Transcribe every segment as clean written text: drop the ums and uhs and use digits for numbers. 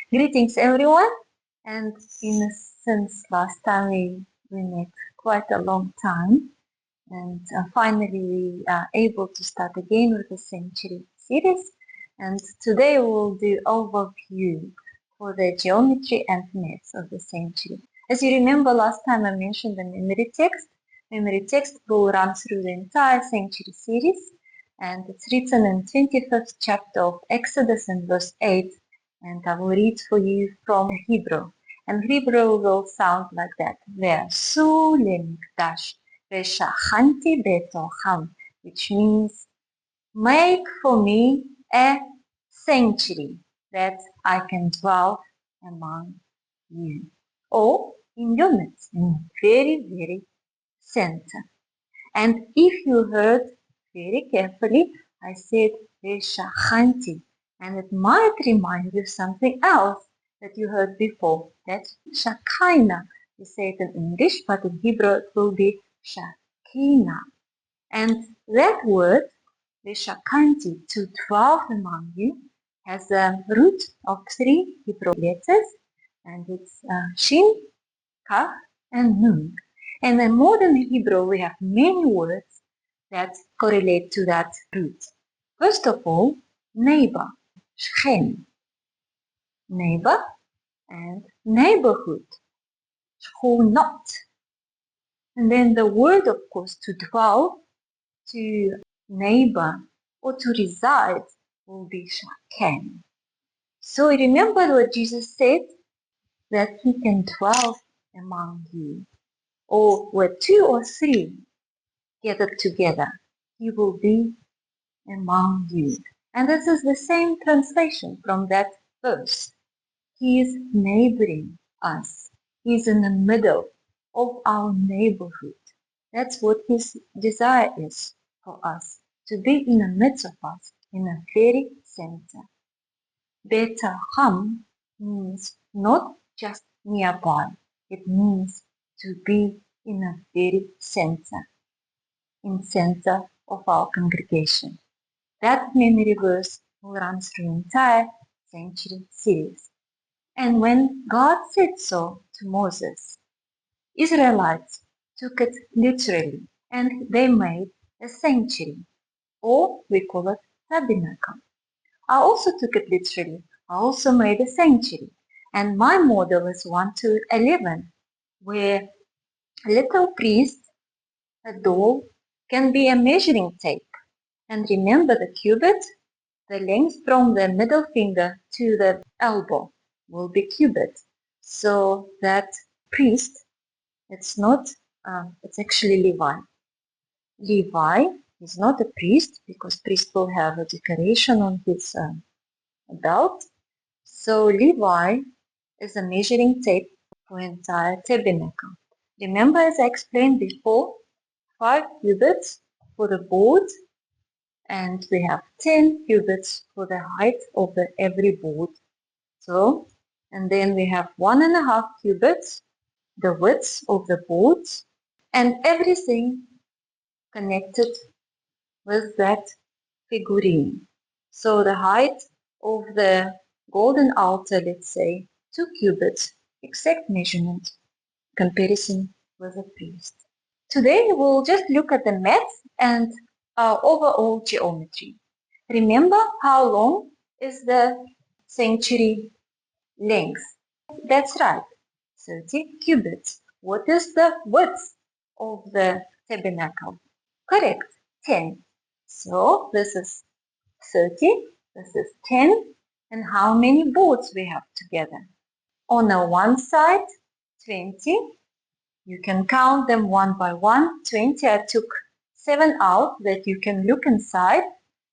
Greetings everyone, and since last time we met quite a long time, and finally we are able to start again with the Century series, and today we'll do overview for the geometry and maths of the Century. As you remember, last time I mentioned the memory text. Memory text will run through the entire Century series, and it's written in 25th chapter of Exodus in verse 8, and I will read for you from Hebrew. And Hebrew will sound like that. Ve'asu lemikdash ve'shachanti betocham, which means make for me a sanctuary that I can dwell among you. Or in your midst, in very, very center. And if you heard very carefully, I said Veshachanti, and it might remind you of something else that you heard before. That's Shakina. We say it in English, but in Hebrew it will be Shakina. And that word, Veshakanti, to dwell among you, has a root of 3 Hebrew letters, and it's Shin, Kaf, and Nun. And in modern Hebrew, we have many words that correlate to that root. First of all, neighbor, Shchen, neighbor, and neighborhood, Shchonot. And then the word, of course, to dwell, to neighbor, or to reside will be Shaken. So remember what Jesus said, that he can dwell among you. Or where 2 or 3 gathered together, he will be among you. And this is the same translation from that verse. He is neighboring us. He is in the middle of our neighborhood. That's what his desire is for us, to be in the midst of us, in the very center. Betaham means not just nearby. It means to be in the very center, in center of our congregation. That memory verse will run through the entire Century series. And when God said so to Moses, Israelites took it literally, and they made a sanctuary, or we call it tabernacle. I also took it literally. I also made a sanctuary. And my model is 1:11, where a little priest, a doll, can be a measuring tape. And remember the cubit? The length from the middle finger to the elbow will be cubit. So that priest, it's actually Levi. Levi is not a priest because priest will have a decoration on his belt. So Levi is a measuring tape for entire tabernacle. Remember, as I explained before, 5 cubits for the board, and we have 10 cubits for the height of every board. So, and then we have 1.5 cubits, the width of the boards, and everything connected with that figurine. So the height of the golden altar, let's say, 2 cubits, exact measurement, comparison with a priest. Today we'll just look at the math and our overall geometry. Remember how long is the sanctuary length? That's right, 30 cubits. What is the width of the tabernacle? Correct, 10. So this is 30, this is 10, and how many boards we have together? On the one side, 20. You can count them one by one. 20, I took 7 out that you can look inside,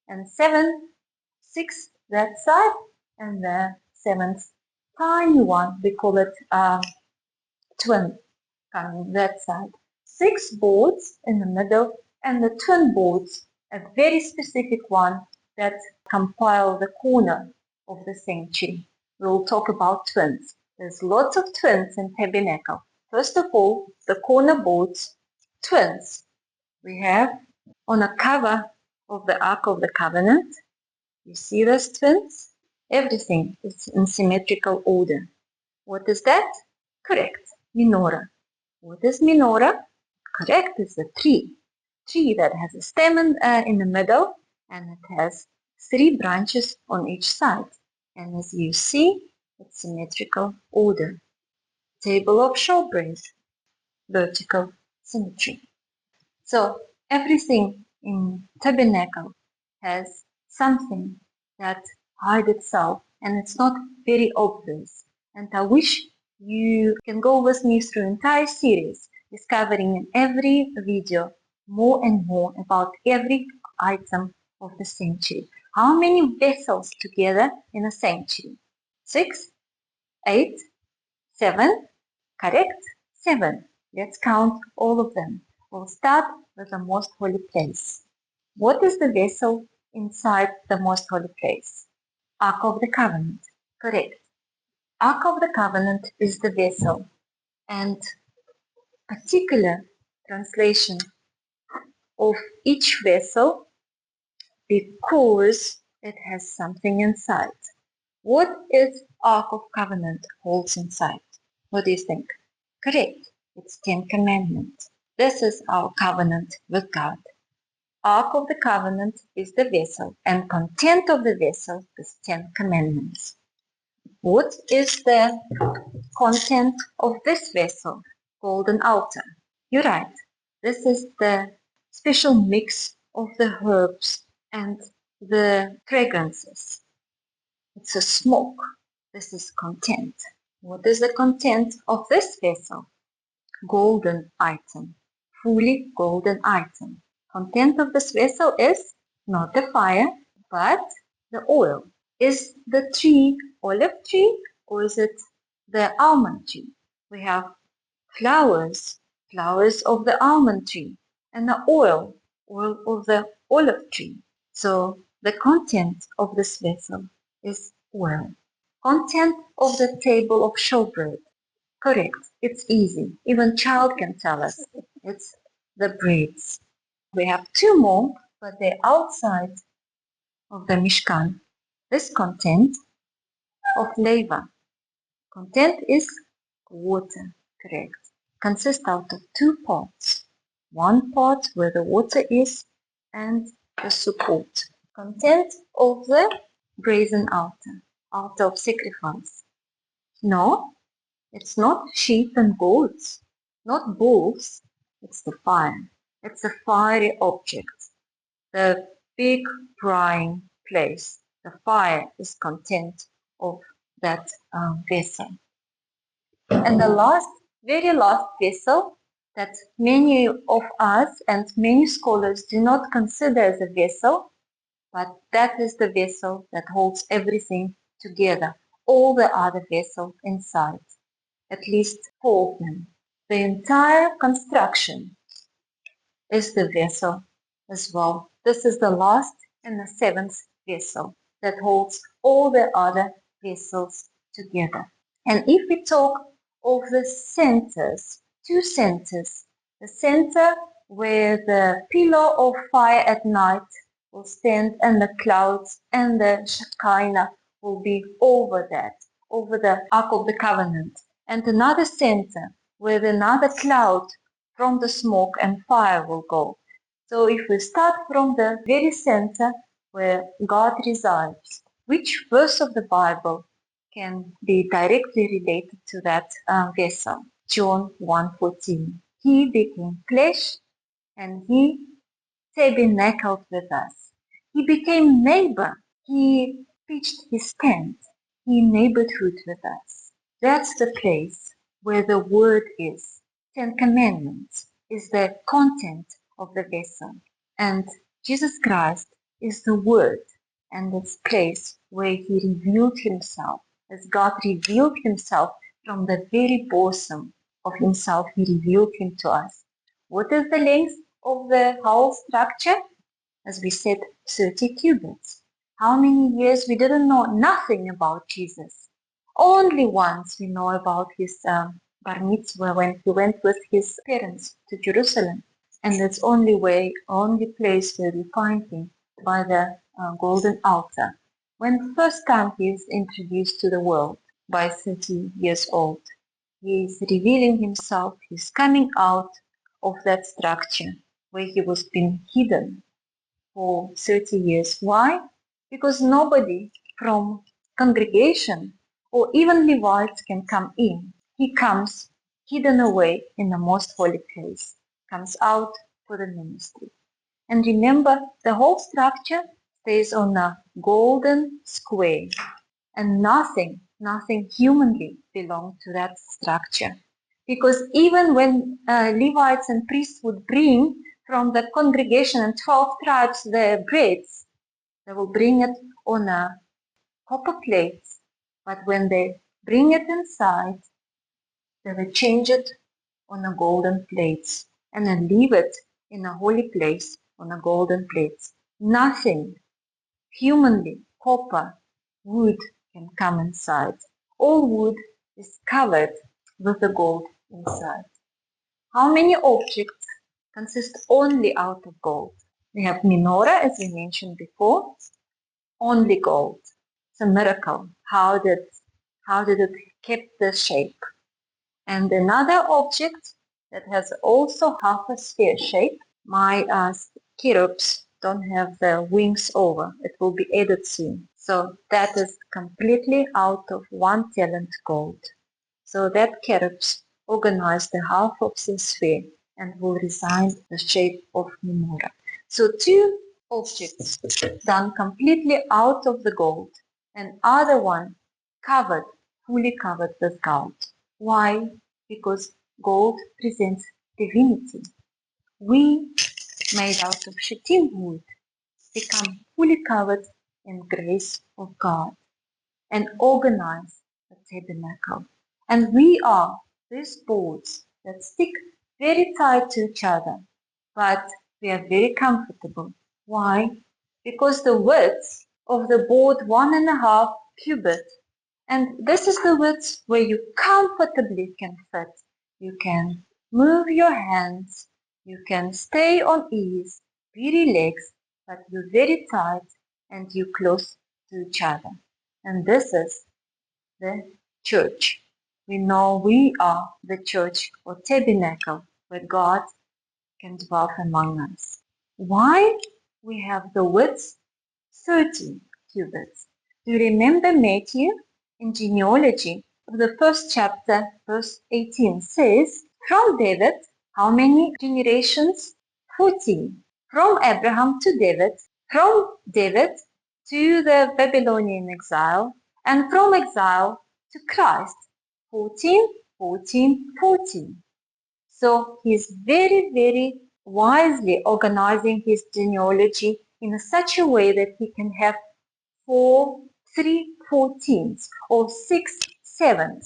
and 6 that side, and the 7th tiny one, we call it twin, coming that side. 6 boards in the middle, and the twin boards, a very specific one that compile the corner of the sanctuary. We'll talk about twins. There's lots of twins in tabernacle. First of all, the corner boards, twins. We have on a cover of the Ark of the Covenant. You see those twins? Everything is in symmetrical order. What is that? Correct. Menorah. What is menorah? Correct. It's a tree. Tree that has a stem in the middle and it has 3 branches on each side. And as you see, it's symmetrical order. Table of showbread. Vertical symmetry. So everything in tabernacle has something that hides itself and it's not very obvious. And I wish you can go with me through entire series, discovering in every video more and more about every item of the sanctuary. How many vessels together in a sanctuary? 6, 8, 7, correct? 7. Let's count all of them. We'll start with the most holy place. What is the vessel inside the most holy place? Ark of the Covenant. Correct. Ark of the Covenant is the vessel, and particular translation of each vessel because it has something inside. What is Ark of Covenant holds inside? What do you think? Correct. It's 10 Commandments. This is our covenant with God. Ark of the Covenant is the vessel, and content of the vessel is 10 Commandments. What is the content of this vessel? Golden altar. You're right. This is the special mix of the herbs and the fragrances. It's a smoke. This is content. What is the content of this vessel? Golden item. Fully golden item. Content of this vessel is not the fire, but the oil. Is the tree olive tree or is it the almond tree? We have flowers of the almond tree, and the oil of the olive tree. So the content of this vessel is oil. Content of the table of showbread. Correct. It's easy. Even child can tell us. It's the breads. We have 2 more, but they're outside of the Mishkan. This content of leva. Content is water. Correct. Consists out of 2 pots. 1 pot where the water is and the support. Content of the brazen altar. Altar of sacrifice. No, it's not sheep and goats, not bulls, it's the fire. It's a fiery object, the big drying place. The fire is content of that vessel. And the very last vessel that many of us and many scholars do not consider as a vessel, but that is the vessel that holds everything together, all the other vessels inside. At least 4 of them. The entire construction is the vessel as well. This is the last and the 7th vessel that holds all the other vessels together. And if we talk of the centers, 2 centers, the center where the pillar of fire at night will stand and the clouds and the Shekinah will be over that, over the Ark of the Covenant. And another center where another cloud from the smoke and fire will go. So if we start from the very center where God resides, which verse of the Bible can be directly related to that vessel? John 1:14. He became flesh and he tabernacled with us. He became neighbor. He pitched his tent. He neighborhood with us. That's the place where the word is. 10 Commandments is the content of the vessel. And Jesus Christ is the word and this place where he revealed himself. As God revealed himself from the very bosom of himself, he revealed him to us. What is the length of the whole structure? As we said, 30 cubits. How many years we didn't know nothing about Jesus? Only once we know about his bar mitzvah when he went with his parents to Jerusalem. And that's only place where we find him, by the golden altar. When first time he is introduced to the world by 30 years old, he is revealing himself, he's coming out of that structure where he was being hidden for 30 years. Why? Because nobody from congregation or even Levites can come in. He comes hidden away in the most holy place, comes out for the ministry. And remember, the whole structure stays on a golden square, and nothing humanly belonged to that structure. Because even when Levites and priests would bring from the congregation and 12 tribes their breads, they will bring it on a copper plate. But when they bring it inside, they will change it on a golden plate and then leave it in a holy place on a golden plate. Nothing humanly, copper, wood can come inside. All wood is covered with the gold inside. How many objects consist only out of gold? We have menorah, as we mentioned before, only gold. It's a miracle. How did it keep the shape? And another object that has also half a sphere shape. My cherubs don't have the wings over. It will be added soon. So that is completely out of 1 talent gold. So that cherubs organize the half of the sphere and will resign the shape of menorah. So 2 objects done completely out of the gold and other one covered, fully covered with gold. Why? Because gold presents divinity. We, made out of shittim wood, become fully covered in grace of God and organize the tabernacle. And we are these boards that stick very tight to each other, but we are very comfortable. Why? Because the width of the board 1.5 cubit, and this is the width where you comfortably can fit. You can move your hands, you can stay on ease, be relaxed, but you're very tight and you're close to each other. And this is the church. We know we are the church or tabernacle where God can dwell among us. Why? We have the width 30 cubits. Do you remember Matthew in genealogy of the first chapter, verse 18 says, from David, how many generations? 14. From Abraham to David, from David to the Babylonian exile, and from exile to Christ. 14, 14, 14. So he's very, very wisely organizing his genealogy in such a way that he can have 3/14 or 6/7.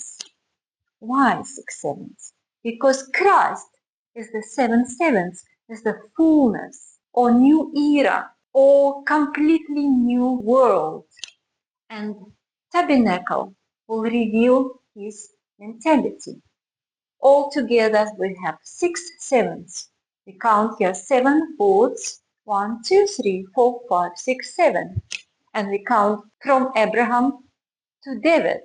Why 6/7? Because Christ is the 7/7, is the fullness or new era or completely new world. And tabernacle will reveal his mentality. Altogether, we have 6/7. We count here 7 boards, 1, 2, 3, 4, 5, 6, 7. And we count from Abraham to David.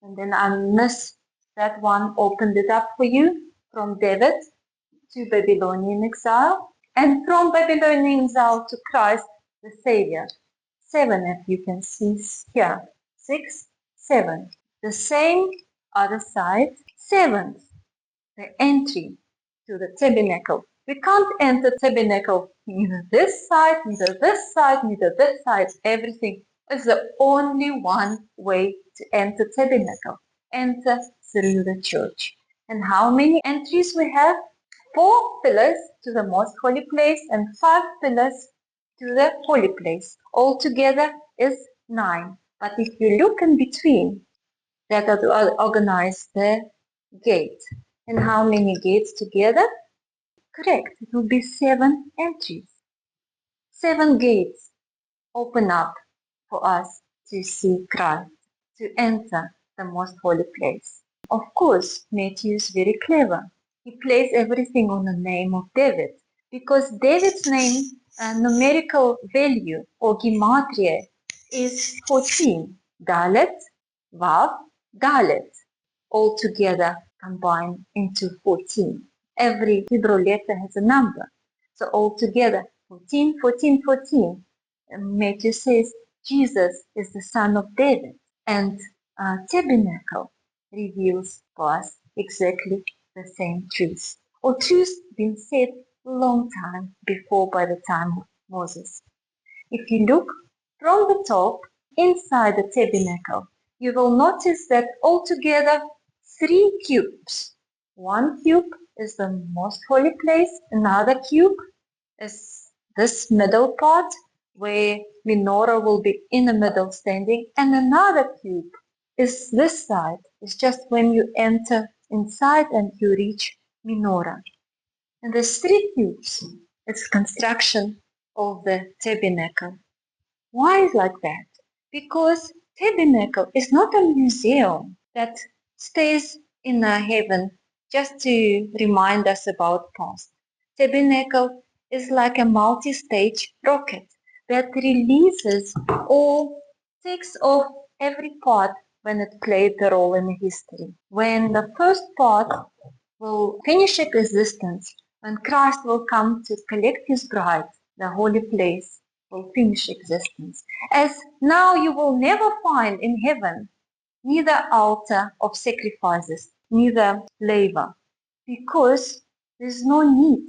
And then I missed that one, opened it up for you, from David to Babylonian exile, and from Babylonian exile to Christ the Savior. 7, if you can see here. 6, 7. The same other side, 7th. The entry to the tabernacle. We can't enter tabernacle neither this side, neither this side, neither this side. Everything is the only one way to enter tabernacle. Enter through the church. And how many entries we have? 4 pillars to the most holy place and 5 pillars to the holy place. Altogether is 9. But if you look in between, that are organized the gate. And how many gates together? Correct, it will be 7 entries. 7 gates open up for us to see Christ, to enter the most holy place. Of course, Matthew is very clever. He plays everything on the name of David, because David's name, numerical value or gematria, is 14. Dalet, Vav, Dalet, all together combined into 14. Every Hebrew letter has a number. So all together, 14, 14, 14. And Matthew says Jesus is the son of David. And Tabernacle reveals to us exactly the same truth. Or truth been said a long time before by the time of Moses. If you look from the top inside the tabernacle, you will notice that altogether 3 cubes. One cube is the most holy place, another cube is this middle part where menorah will be in the middle standing, and another cube is this side. It's just when you enter inside and you reach menorah. And there's 3 cubes. It's construction of the tabernacle. Why is like that? Because tabernacle is not a museum that stays in heaven just to remind us about past. Tabernacle is like a multi-stage rocket that releases or takes off every part when it played the role in history. When the first part will finish its existence, when Christ will come to collect his bride, the holy place will finish existence. As now you will never find in heaven neither altar of sacrifices, neither laver, because there's no need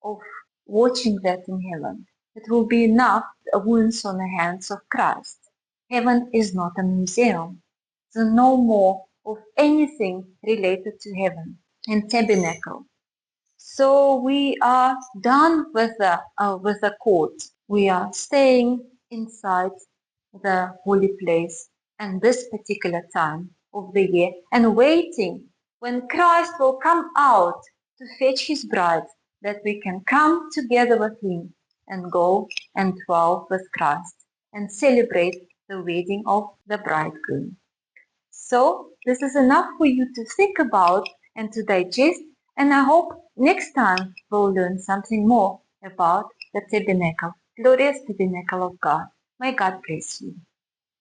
of watching that in heaven. It will be enough wounds on the hands of Christ. Heaven is not a museum. So no more of anything related to heaven and tabernacle. So we are done with the court. We are staying inside the holy place and this particular time of the year and waiting when Christ will come out to fetch his bride, that we can come together with him and go and dwell with Christ and celebrate the wedding of the bridegroom. So this is enough for you to think about and to digest, and I hope next time we'll learn something more about the tabernacle, glorious tabernacle of God. May God bless you.